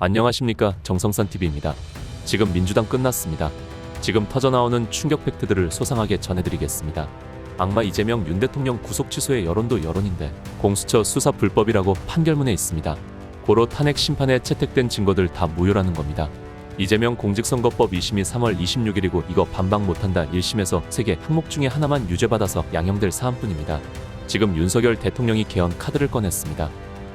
안녕하십니까, 정성산TV입니다. 지금 민주당 끝났습니다. 지금 터져나오는 충격 팩트들을 소상하게 전해드리겠습니다. 악마 이재명 윤 대통령 구속 취소의 여론도 여론인데 공수처 수사 불법이라고 판결문에 있습니다. 고로 탄핵 심판에 채택된 증거들 다 무효라는 겁니다. 이재명 공직선거법 2심이 3월 26일이고 이거 반박 못한다 1심에서 3개 항목 중에 하나만 유죄받아서 양형될 사안뿐입니다. 지금 윤석열 대통령이 개헌 카드를 꺼냈습니다.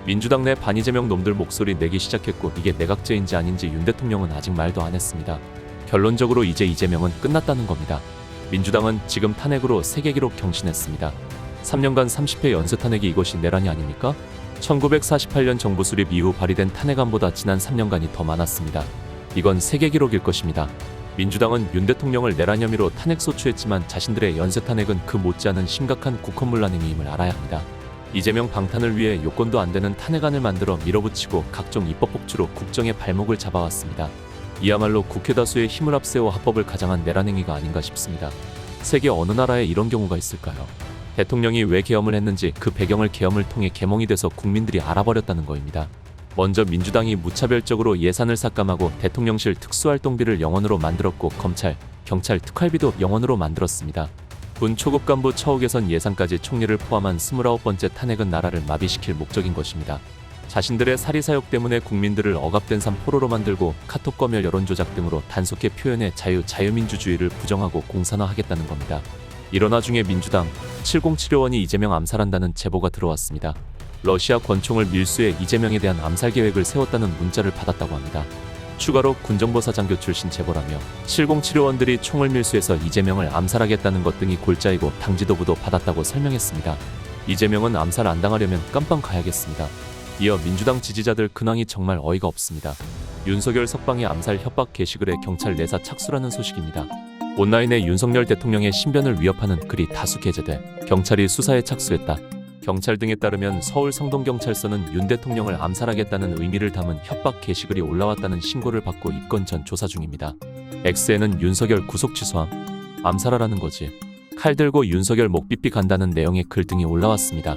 민주당 내 반이재명 놈들 목소리 내기 시작했고 이게 내각제인지 아닌지 윤 대통령은 아직 말도 안 했습니다. 결론적으로 이제 이재명은 끝났다는 겁니다. 민주당은 지금 탄핵으로 세계기록 경신했습니다. 3년간 30회 연쇄 탄핵이 이것이 내란이 아닙니까? 1948년 정부 수립 이후 발의된 탄핵안보다 지난 3년간이 더 많았습니다. 이건 세계기록일 것입니다. 민주당은 윤 대통령을 내란 혐의로 탄핵 소추했지만 자신들의 연쇄 탄핵은 그 못지않은 심각한 국헌문란 행위임을 알아야 합니다. 이재명 방탄을 위해 요건도 안 되는 탄핵안을 만들어 밀어붙이고 각종 입법 폭주로 국정의 발목을 잡아왔습니다. 이야말로 국회 다수의 힘을 앞세워 합법을 가장한 내란 행위가 아닌가 싶습니다. 세계 어느 나라에 이런 경우가 있을까요? 대통령이 왜 계엄을 했는지 그 배경을 계엄을 통해 개몽이 돼서 국민들이 알아버렸다는 거입니다. 먼저 민주당이 무차별적으로 예산을 삭감하고 대통령실 특수활동비를 영원으로 만들었고 검찰, 경찰 특활비도 영원으로 만들었습니다. 군 초급 간부 처우 개선 예산까지 총리를 포함한 29번째 탄핵은 나라를 마비시킬 목적인 것입니다. 자신들의 사리사욕 때문에 국민들을 억압된 삶 포로로 만들고 카톡 검열 여론조작 등으로 단속해 표현의 자유민주주의를 부정하고 공산화하겠다는 겁니다. 이런 와중에 민주당 7075원이 이재명 암살한다는 제보가 들어왔습니다. 러시아 권총을 밀수해 이재명에 대한 암살 계획을 세웠다는 문자를 받았다고 합니다. 추가로 군정보사 장교 출신 제보라며 7075원들이 총을 밀수해서 이재명을 암살하겠다는 것 등이 골자이고 당지도부도 받았다고 설명했습니다. 이재명은 암살 안 당하려면 깜빵 가야겠습니다. 이어 민주당 지지자들 근황이 정말 어이가 없습니다. 윤석열 석방의 암살 협박 게시글에 경찰 내사 착수라는 소식입니다. 온라인에 윤석열 대통령의 신변을 위협하는 글이 다수 게재돼 경찰이 수사에 착수했다. 경찰 등에 따르면 서울 성동경찰서는 윤 대통령을 암살하겠다는 의미를 담은 협박 게시글이 올라왔다는 신고를 받고 입건 전 조사 중입니다. X에는 윤석열 구속 취소함, 암살하라는 거지. 칼 들고 윤석열 목 삐삐 간다는 내용의 글 등이 올라왔습니다.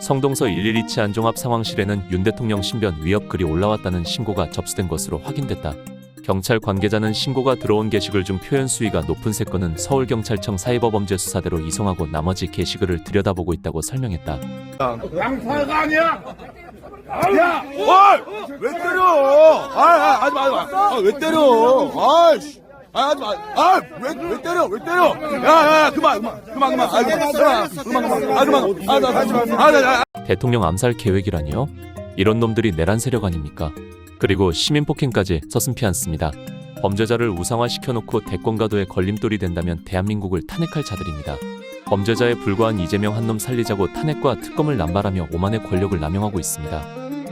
성동서 112치 안종합 상황실에는 윤 대통령 신변 위협 글이 올라왔다는 신고가 접수된 것으로 확인됐다. 경찰 관계자는 신고가 들어온 게시글 중 표현 수위가 높은 3건은 서울경찰청 사이버범죄수사대로 이송하고 나머지 게시글을 들여다보고 있다고 설명했다. 양파가 아니야! 야! 왜 때려! 하지 마! 왜 때려! 아이씨! 하지 마! 왜 때려! 왜 때려! 야! 그만! 대통령 암살 계획이라니요? 이런 놈들이 내란 세력 아닙니까? 그리고 시민 폭행까지 서슴피 않습니다. 범죄자를 우상화시켜놓고 대권가도에 걸림돌이 된다면 대한민국을 탄핵할 자들입니다. 범죄자에 불과한 이재명 한 놈 살리자고 탄핵과 특검을 남발하며 오만의 권력을 남용하고 있습니다.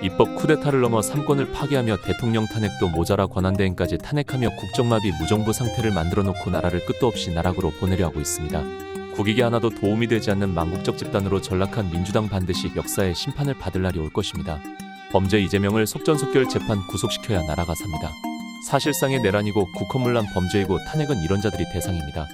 입법 쿠데타를 넘어 3권을 파괴하며 대통령 탄핵도 모자라 권한대행까지 탄핵하며 국정마비 무정부 상태를 만들어놓고 나라를 끝도 없이 나락으로 보내려 하고 있습니다. 국익에 하나도 도움이 되지 않는 망국적 집단으로 전락한 민주당 반드시 역사의 심판을 받을 날이 올 것입니다. 범죄 이재명을 속전속결 재판 구속시켜야 나라가 삽니다. 사실상의 내란이고 국헌문란 범죄이고 탄핵은 이런 자들이 대상입니다.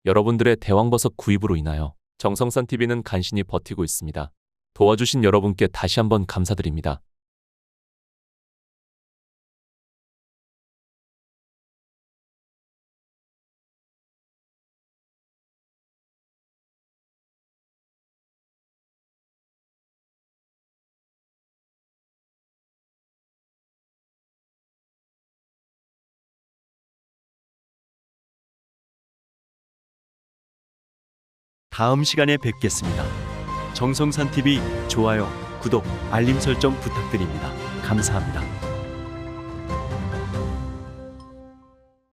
여러분들의 대왕버섯 구입으로 인하여 정성산TV는 간신히 버티고 있습니다. 도와주신 여러분께 다시 한번 감사드립니다. 다음 시간에 뵙겠습니다. 정성산TV 좋아요, 구독, 알림 설정 부탁드립니다. 감사합니다.